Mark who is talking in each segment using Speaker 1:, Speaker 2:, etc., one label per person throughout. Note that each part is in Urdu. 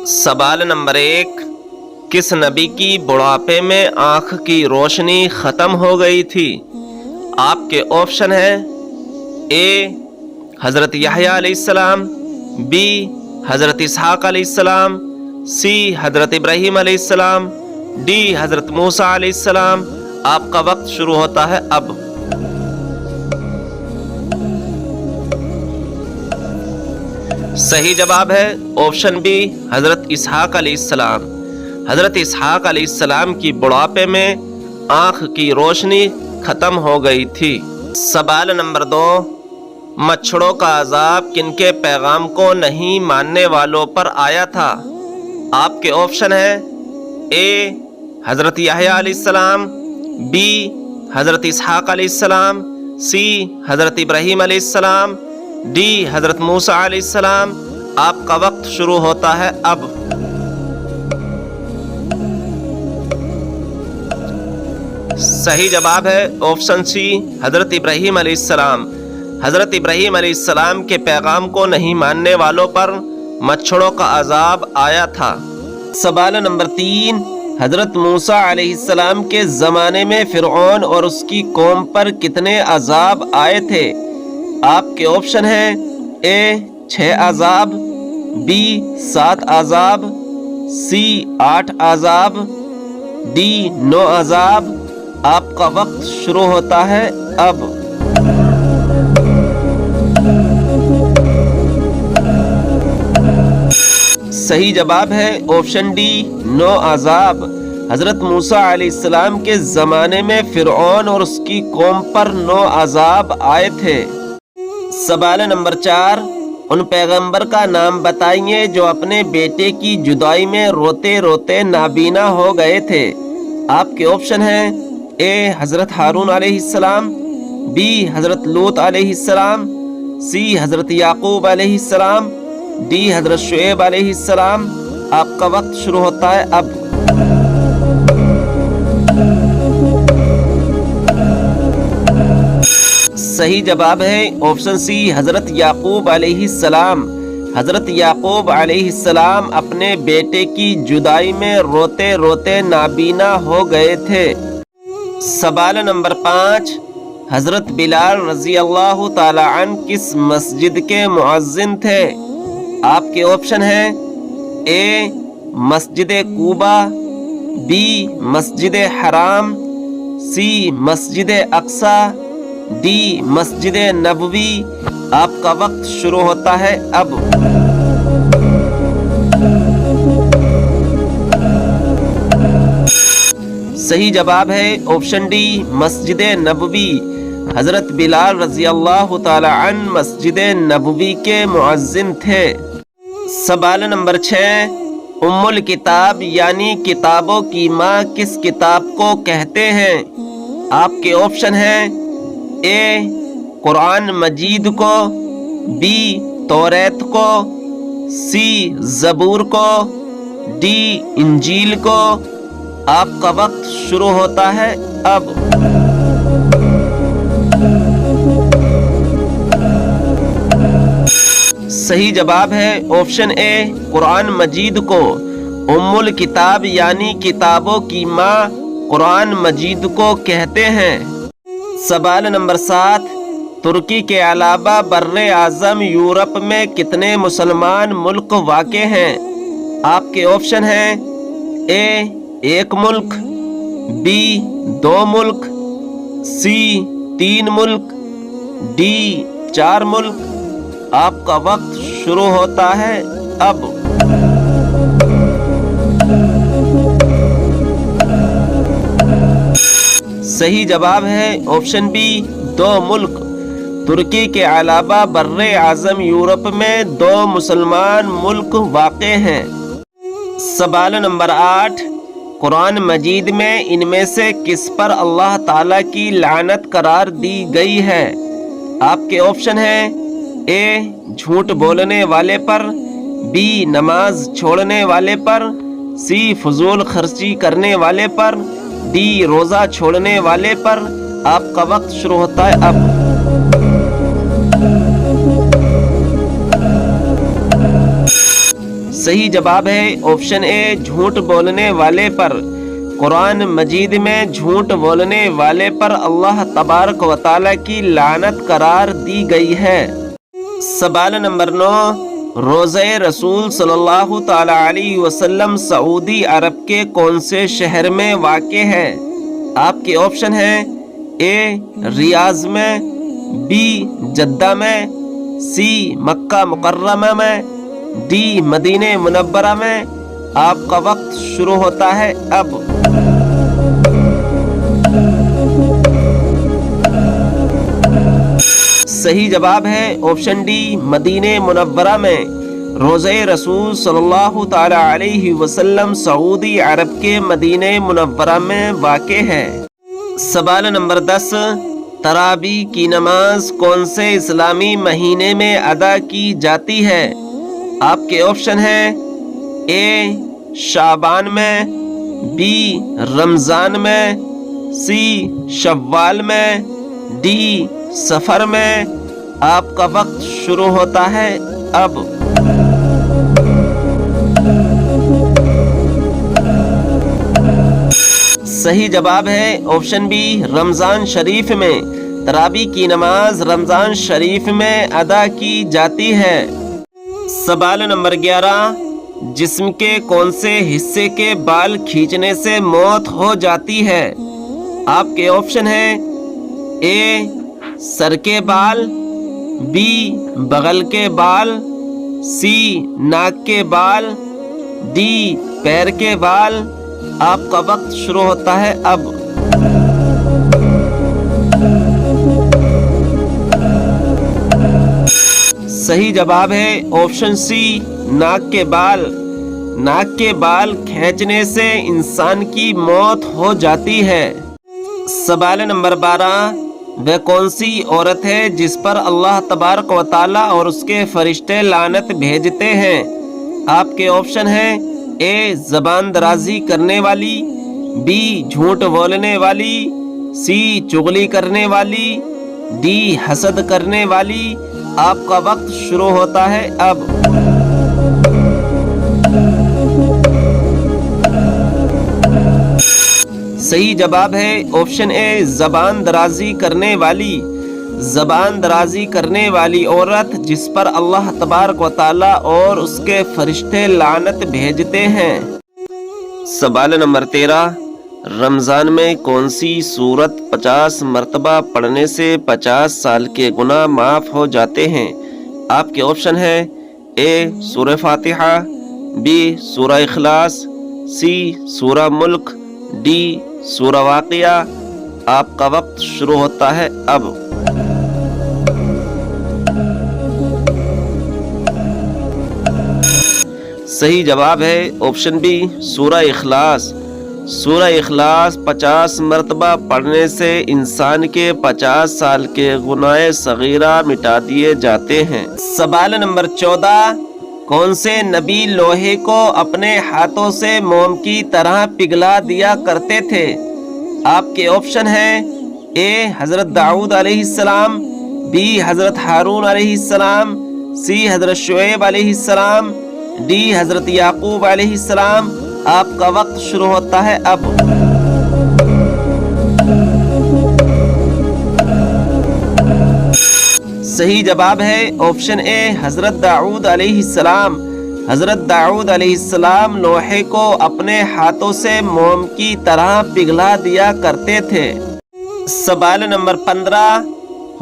Speaker 1: سوال نمبر 1، کس نبی کی بڑھاپے میں آنکھ کی روشنی ختم ہو گئی تھی؟ آپ کے آپشن ہیں اے حضرت یحییٰ علیہ السلام، بی حضرت اسحاق علیہ السلام، سی حضرت ابراہیم علیہ السلام، ڈی حضرت موسیٰ علیہ السلام۔ آپ کا وقت شروع ہوتا ہے اب۔ صحیح جواب ہے آپشن بی حضرت اسحاق علیہ السلام۔ حضرت اسحاق علیہ السلام کی بڑھاپے میں آنکھ کی روشنی ختم ہو گئی تھی۔ سوال نمبر 2، مچھڑوں کا عذاب کن کے پیغام کو نہیں ماننے والوں پر آیا تھا؟ آپ کے آپشن ہیں اے حضرت یحییٰ علیہ السلام، بی حضرت اسحاق علیہ السلام، سی حضرت ابراہیم علیہ السلام، ڈی حضرت موسیٰ علیہ السلام۔ آپ کا وقت شروع ہوتا ہے اب۔ صحیح جواب ہے آپشن سی حضرت ابراہیم علیہ السلام۔ حضرت ابراہیم علیہ السلام کے پیغام کو نہیں ماننے والوں پر مچھڑوں کا عذاب آیا تھا۔ سوال نمبر 3، حضرت موسیٰ علیہ السلام کے زمانے میں فرعون اور اس کی قوم پر کتنے عذاب آئے تھے؟ آپ کے آپشن ہیں اے 6 عذاب، بی 7 عذاب، سی 8 عذاب، ڈی 9 عذاب۔ آپ کا وقت شروع ہوتا ہے اب۔ صحیح جواب ہے آپشن ڈی 9 عذاب۔ حضرت موسیٰ علیہ السلام کے زمانے میں فرعون اور اس کی قوم پر 9 عذاب آئے تھے۔ سوال نمبر 4، ان پیغمبر کا نام بتائیے جو اپنے بیٹے کی جدائی میں روتے روتے نابینا ہو گئے تھے۔ آپ کے آپشن ہیں اے حضرت ہارون علیہ السلام، بی حضرت لوط علیہ السلام، سی حضرت یعقوب علیہ السلام، ڈی حضرت شعیب علیہ السلام۔ آپ کا وقت شروع ہوتا ہے اب۔ صحیح جواب ہے آپشن سی حضرت یعقوب علیہ السلام۔ حضرت یعقوب علیہ السلام اپنے بیٹے کی جدائی میں روتے روتے نابینا ہو گئے تھے۔ سوال نمبر 5، حضرت بلال رضی اللہ تعالی عنہ کس مسجد کے مؤذن تھے؟ آپ کے آپشن ہیں اے مسجد قباء، بی مسجد حرام، سی مسجد اقصی، ڈی مسجد نبوی۔ آپ کا وقت شروع ہوتا ہے اب۔ صحیح جواب ہے آپشن ڈی مسجد نبوی۔ حضرت بلال رضی اللہ تعالی عنہ مسجد نبوی کے مؤذن تھے۔ سوال نمبر 6، ام الکتاب یعنی کتابوں کی ماں کس کتاب کو کہتے ہیں؟ آپ کے آپشن ہیں اے قرآن مجید کو، بی توریت کو، سی زبور کو، ڈی انجیل کو۔ آپ کا وقت شروع ہوتا ہے اب۔ صحیح جواب ہے آپشن اے قرآن مجید کو۔ ام الکتاب یعنی کتابوں کی ماں قرآن مجید کو کہتے ہیں۔ سوال نمبر 7، ترکی کے علاوہ بر اعظم یورپ میں کتنے مسلمان ملک واقع ہیں؟ آپ کے آپشن ہیں اے 1 ملک، be 2 Malik, C 3 Malik, D 4 ملک۔ آپ کا وقت شروع ہوتا ہے اب۔ صحیح جواب ہے آپشن بی 2 ملک۔ ترکی کے علاوہ بر اعظم یورپ میں 2 مسلمان ملک واقع ہیں۔ سوال نمبر 8، قرآن مجید میں ان میں سے کس پر اللہ تعالیٰ کی لعنت قرار دی گئی ہے؟ آپ کے آپشن ہیں اے جھوٹ بولنے والے پر، بی نماز چھوڑنے والے پر، سی فضول خرچی کرنے والے پر، ڈی روزہ چھوڑنے والے پر۔ آپ کا وقت شروع ہوتا ہے اب۔ صحیح جواب ہے آپشن اے جھوٹ بولنے والے پر۔ قرآن مجید میں جھوٹ بولنے والے پر اللہ تبارک و تعالیٰ کی لعنت قرار دی گئی ہے۔ سوال نمبر 9، روضہ رسول صلی اللہ تعالی علیہ وسلم سعودی عرب کے کون سے شہر میں واقع ہے؟ آپ کے آپشن ہیں اے ریاض میں، بی جدہ میں، سی مکہ مکرمہ میں، ڈی مدینہ منورہ میں۔ آپ کا وقت شروع ہوتا ہے اب۔ صحیح جواب ہے آپشن ڈی مدینہ منورہ میں۔ روضہ رسول صلی اللہ تعالی علیہ وسلم سعودی عرب کے مدینہ منورہ میں واقع ہے۔ سوال نمبر 10، تراویح کی نماز کون سے اسلامی مہینے میں ادا کی جاتی ہے؟ آپ کے آپشن ہیں اے شعبان میں، بی رمضان میں، سی شوال میں، ڈی سفر میں۔ آپ کا وقت شروع ہوتا ہے اب۔ صحیح جواب ہے آپشن بی رمضان شریف میں۔ تراویح کی نماز رمضان شریف میں ادا کی جاتی ہے۔ سوال نمبر 11، جسم کے کون سے حصے کے بال کھینچنے سے موت ہو جاتی ہے؟ آپ کے آپشن ہیں اے سر کے بال، بی بغل کے بال، سی ناک کے بال، ڈی پیر کے بال۔ آپ کا وقت شروع ہوتا ہے اب۔ صحیح جواب ہے آپشن سی ناک کے بال۔ ناک کے بال کھینچنے سے انسان کی موت ہو جاتی ہے۔ سوال نمبر 12، وہ کون سی عورت ہے جس پر اللہ تبارک و تعالیٰ اور اس کے فرشتے لعنت بھیجتے ہیں؟ آپ کے آپشن ہیں اے زبان درازی کرنے والی، بی جھوٹ بولنے والی، سی چغلی کرنے والی، ڈی حسد کرنے والی۔ آپ کا وقت شروع ہوتا ہے اب۔ صحیح جواب ہے آپشن اے زبان درازی کرنے والی۔ زبان درازی کرنے والی عورت جس پر اللہ تبارک و تعالیٰ اور اس کے فرشتے لعنت بھیجتے ہیں۔ سوال نمبر 13، رمضان میں کون سی سورت 50 مرتبہ پڑھنے سے 50 سال کے گناہ معاف ہو جاتے ہیں؟ آپ کے آپشن ہیں اے سورہ فاتحہ، بی سورہ اخلاص، سی سورہ ملک، ڈی سورہ واقعہ۔ آپ کا وقت شروع ہوتا ہے اب۔ صحیح جواب ہے آپشن بی سورہ اخلاص۔ سورہ اخلاص 50 مرتبہ پڑھنے سے انسان کے 50 سال کے گناہ صغیرہ مٹا دیے جاتے ہیں۔ سوال نمبر 14، کون سے نبی لوہے کو اپنے ہاتھوں سے موم کی طرح پگھلا دیا کرتے تھے؟ آپ کے آپشن ہیں اے حضرت داؤد علیہ السلام، بی حضرت ہارون علیہ السلام، سی حضرت شعیب علیہ السلام، ڈی حضرت یعقوب علیہ السلام۔ آپ کا وقت شروع ہوتا ہے اب۔ صحیح جواب ہے آپشن اے حضرت داؤد علیہ السلام۔ حضرت داؤد علیہ السلام لوہے کو اپنے ہاتھوں سے موم کی طرح پگھلا دیا کرتے تھے۔ سوال نمبر 15،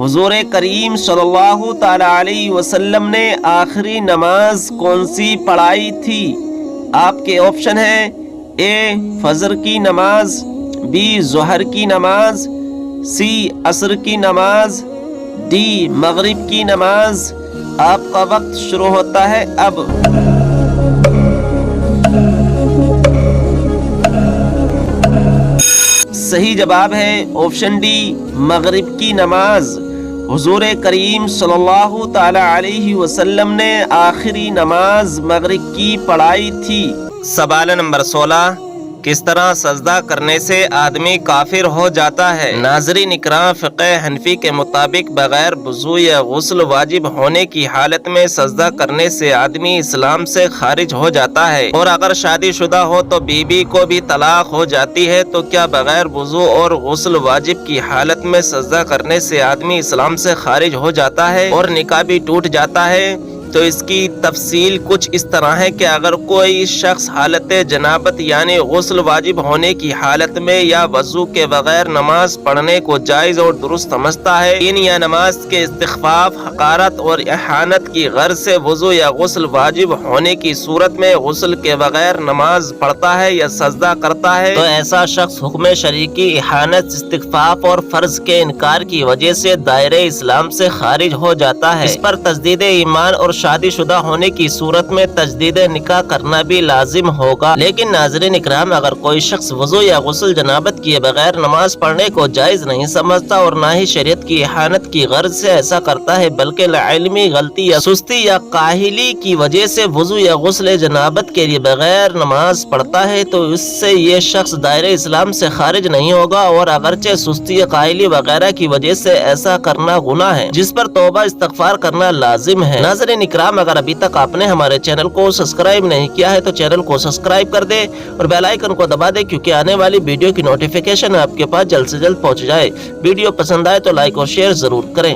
Speaker 1: حضور کریم صلی اللہ تعالی علیہ وسلم نے آخری نماز کون سی پڑھائی تھی؟ آپ کے آپشن ہیں اے فجر کی نماز، بی ظہر کی نماز، سی عصر کی نماز، ڈی مغرب کی نماز۔ آپ کا وقت شروع ہوتا ہے اب۔ صحیح جواب ہے آپشن ڈی مغرب کی نماز۔ حضور کریم صلی اللہ تعالی علیہ وسلم نے آخری نماز مغرب کی پڑھائی تھی۔ سوال نمبر 16، کس طرح سجدہ کرنے سے آدمی کافر ہو جاتا ہے۔ ناظرین اکرام، فقہ حنفی کے مطابق بغیر وضو یا غسل واجب ہونے کی حالت میں سجدہ کرنے سے آدمی اسلام سے خارج ہو جاتا ہے، اور اگر شادی شدہ ہو تو بیوی کو بھی طلاق ہو جاتی ہے، تو کیا بغیر وضو اور غسل واجب کی حالت میں سجدہ کرنے سے آدمی اسلام سے خارج ہو جاتا ہے اور نکاح بھی ٹوٹ جاتا ہے؟ تو اس کی تفصیل کچھ اس طرح ہے کہ اگر کوئی شخص حالت جنابت یعنی غسل واجب ہونے کی حالت میں یا وضو کے بغیر نماز پڑھنے کو جائز اور درست سمجھتا ہے، دین یا نماز کے استخفاف، حقارت اور احانت کی غرض سے وضو یا غسل واجب ہونے کی صورت میں غسل کے بغیر نماز پڑھتا ہے یا سجدہ کرتا ہے، تو ایسا شخص حکم شرعی کی احانت، استخفاف اور فرض کے انکار کی وجہ سے دائرہ اسلام سے خارج ہو جاتا ہے۔ اس پر تجدید ایمان اور شادی شدہ ہونے کی صورت میں تجدید نکاح کرنا بھی لازم ہوگا۔ لیکن ناظرین اکرام، اگر کوئی شخص وضو یا غسل جنابت کیے بغیر نماز پڑھنے کو جائز نہیں سمجھتا اور نہ ہی شریعت کی احانت کی غرض سے ایسا کرتا ہے، بلکہ علمی غلطی یا سستی یا کاہلی کی وجہ سے وضو یا غسل جنابت کے لیے بغیر نماز پڑھتا ہے، تو اس سے یہ شخص دائرہ اسلام سے خارج نہیں ہوگا، اور اگرچہ سستی یا کاہلی وغیرہ کی وجہ سے ایسا کرنا گناہ ہے جس پر توبہ استغفار کرنا لازم ہے۔ ناظرین اکرام، اگر ابھی تک آپ نے ہمارے چینل کو سبسکرائب نہیں کیا ہے تو چینل کو سبسکرائب کر دے اور بیل آئیکن کو دبا دے، کیونکہ آنے والی ویڈیو کی نوٹیفیکیشن آپ کے پاس جلد سے جلد پہنچ جائے۔ ویڈیو پسند آئے تو لائک اور شیئر ضرور کریں۔